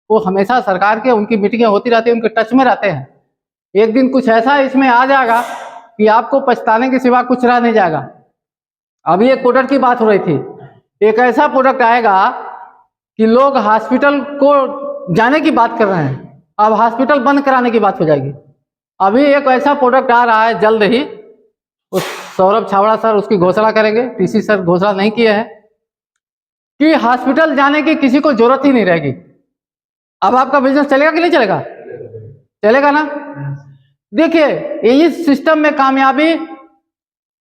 वो हमेशा सरकार के उनकी मीटिंगें होती रहती है, उनके टच में रहते हैं। एक दिन कुछ ऐसा इसमें आ जाएगा कि आपको पछताने के सिवा कुछ रह नहीं जाएगा। अभी एक प्रोडक्ट की बात हो रही थी, एक ऐसा प्रोडक्ट आएगा कि लोग हॉस्पिटल को जाने की बात कर रहे हैं, अब हॉस्पिटल बंद कराने की बात हो जाएगी। अभी एक ऐसा प्रोडक्ट आ रहा है जल्द ही, उस सौरभ छाबड़ा सर उसकी घोषणा करेंगे, टीसी सर घोषणा नहीं किए हैं, कि हॉस्पिटल जाने की किसी को जरूरत ही नहीं रहेगी। अब आपका बिजनेस चलेगा कि नहीं चलेगा? चलेगा ना। देखिए, इस सिस्टम में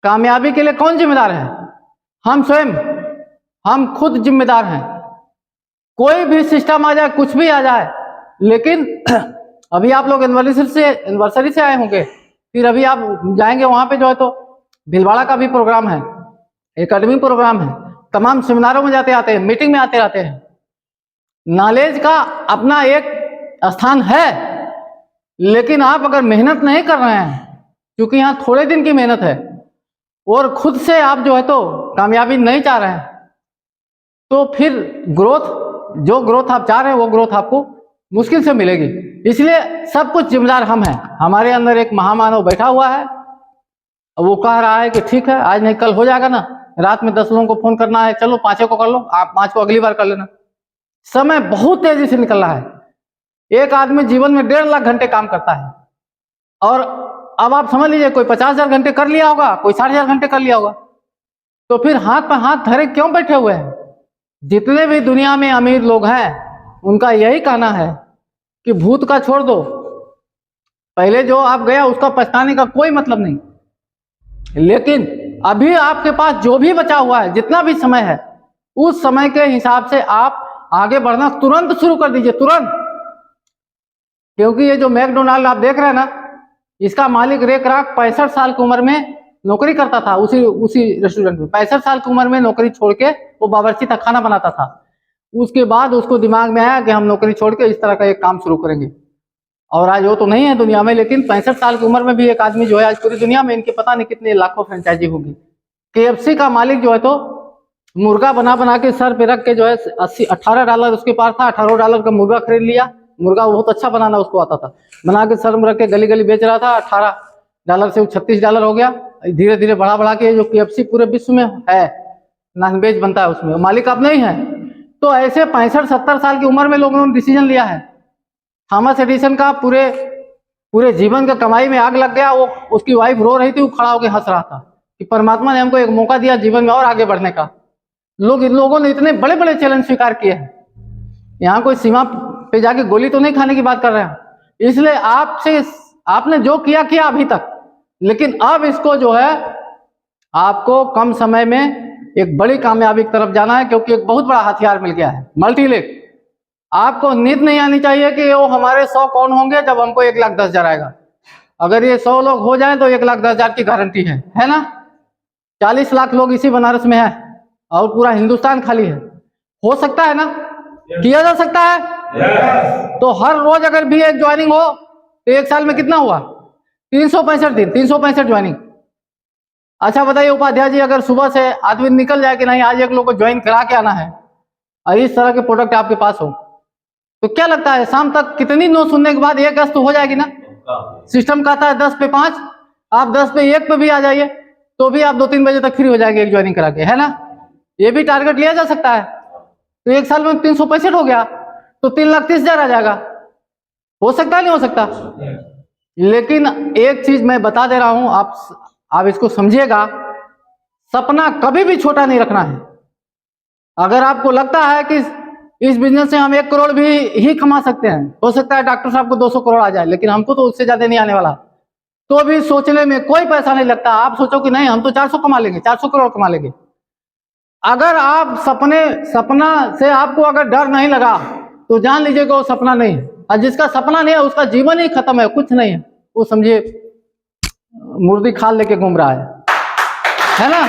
कामयाबी के लिए कौन जिम्मेदार है? हम स्वयं, हम खुद जिम्मेदार हैं। कोई भी सिस्टम आ जाए, कुछ भी आ जाए, लेकिन अभी आप लोग एनिवर्सरी से आए होंगे, फिर अभी आप जाएंगे वहां पे जो है तो भीलवाड़ा का भी प्रोग्राम है, एकेडमी प्रोग्राम है, तमाम सेमिनारों में जाते आते हैं, मीटिंग में आते रहते हैं। नॉलेज का अपना एक स्थान है, लेकिन आप अगर मेहनत नहीं कर रहे हैं, क्योंकि यहाँ थोड़े दिन की मेहनत है, और खुद से आप जो है तो कामयाबी नहीं चाह रहे हैं, तो फिर जो ग्रोथ आप चाह रहे हैं वो ग्रोथ आपको मुश्किल से मिलेगी। इसलिए सब कुछ जिम्मेदार हम हैं। हमारे अंदर एक महामानव बैठा हुआ है, वो कह रहा है कि ठीक है, आज नहीं कल हो जाएगा ना। रात में 10 लोगों को फोन करना है, चलो 5 को कर लो, आप 5 को अगली बार कर लेना। समय बहुत तेजी से निकल रहा है। एक आदमी जीवन में 1.5 लाख घंटे काम करता है, और अब आप समझ लीजिए, कोई 50,000 घंटे कर लिया होगा, कोई 60,000 घंटे कर लिया होगा, तो फिर हाथ पर हाथ धरे क्यों बैठे हुए हैं? जितने भी दुनिया में अमीर लोग हैं, उनका यही कहना है कि भूत का छोड़ दो, पहले जो आप गया उसका पछताने का कोई मतलब नहीं। लेकिन अभी आपके पास जो भी बचा हुआ है, जितना भी समय है, उस समय के हिसाब से आप आगे बढ़ना तुरंत शुरू कर दीजिए, तुरंत। क्योंकि ये जो मैकडोनाल्ड आप देख रहे हैं ना, इसका मालिक रे क्रॉक 65 साल की उम्र में नौकरी करता था उसी रेस्टोरेंट में। 65 साल की उम्र में नौकरी छोड़ के वो बावर्ची था, खाना बनाता था। उसके बाद उसको दिमाग में आया कि हम नौकरी छोड़ के इस तरह का एक काम शुरू करेंगे। और आज वो तो नहीं है दुनिया में, लेकिन 65 साल की उम्र में भी एक आदमी जो है आज पूरी दुनिया में, इनके पता नहीं कितने लाखों फ्रेंचाइजी होगी। KFC का मालिक जो है तो मुर्गा बना बना के सर पे रख के जो है $18 उसके पास था, $18 का मुर्गा खरीद लिया। मुर्गा बहुत अच्छा बनाना उसको आता था, बना के सर में रख के गली गली बेच रहा था। $18 से वो $36 हो गया। धीरे धीरे बढ़ा बढ़ा के जो KFC पूरे विश्व में है, नॉनवेज बनता है, उसमें मालिक अब नहीं है। तो ऐसे 65-70 साल की उम्र में लोगों ने डिसीजन लिया है। थॉमस एडिसन का पूरे जीवन का कमाई में आग लग गया। वो उसकी वाइफ रो रही थी, वो खड़ा होकर हंस रहा था कि परमात्मा ने हमको एक मौका दिया जीवन में और आगे बढ़ने का। लोगों ने इतने बड़े बड़े चैलेंज स्वीकार किए हैं। यहाँ कोई सीमा पे जाके गोली तो नहीं खाने की बात कर रहे हैं। इसलिए आपने जो किया अभी तक, लेकिन अब इसको जो है आपको कम समय में एक बड़ी कामयाबी की तरफ जाना है, क्योंकि एक बहुत बड़ा हथियार मिल गया है, मल्टीलेग। आपको नींद नहीं आनी चाहिए कि वो हमारे 100 कौन होंगे जब हमको 1,10,000 आएगा। अगर ये 100 लोग हो जाएं तो 1,10,000 की गारंटी है ना। 40 लाख लोग इसी बनारस में है और पूरा हिंदुस्तान खाली है। हो सकता है ना, किया जा सकता है। तो हर रोज अगर भी एक ज्वाइनिंग हो तो 1 साल में कितना हुआ? 365 दिन, 365 ज्वाइनिंग। अच्छा बताइए उपाध्याय जी, अगर सुबह से आदमी निकल जाए कि नहीं आज एक लोग को ज्वाइन करा के आना है, और इस तरह के प्रोडक्ट आपके पास हो, तो क्या लगता है शाम तक कितनी नो सुनने के बाद 1 अगस्त तो हो जाएगी ना। सिस्टम कहता है 10 पे 5, आप 10 पे 1 पे भी आ जाइए तो भी आप 2-3 बजे तक फ्री हो जाएंगे एक ज्वाइनिंग करा के, है ना। ये भी टारगेट लिया जा सकता है। तो 1 साल में 365 हो गया तो 3,30,000 आ जाएगा। हो सकता है नहीं हो सकता? लेकिन एक चीज मैं बता दे रहा हूं, आप इसको समझिएगा, सपना कभी भी छोटा नहीं रखना है। अगर आपको लगता है कि इस बिजनेस से हम 1 करोड़ भी ही कमा सकते हैं, हो सकता है डॉक्टर साहब को 200 करोड़ आ जाए, लेकिन हमको तो उससे ज्यादा नहीं आने वाला, तो भी सोचने में कोई पैसा नहीं लगता। आप सोचो कि नहीं हम तो 400 कमा लेंगे, 400 करोड़ कमा लेंगे। अगर आप सपना से आपको अगर डर नहीं लगा तो जान लीजिए कि वो सपना नहीं है। और जिसका सपना नहीं है उसका जीवन ही खत्म है, कुछ नहीं है। वो समझिए मुर्दी खाल लेके घूम रहा है ना।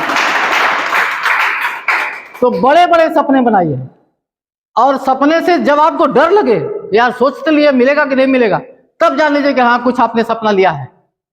तो बड़े बड़े सपने बनाइए, और सपने से जब आपको डर लगे, यार सोच तो लिए मिलेगा कि नहीं मिलेगा, तब जान लीजिए कि हाँ कुछ आपने सपना लिया है।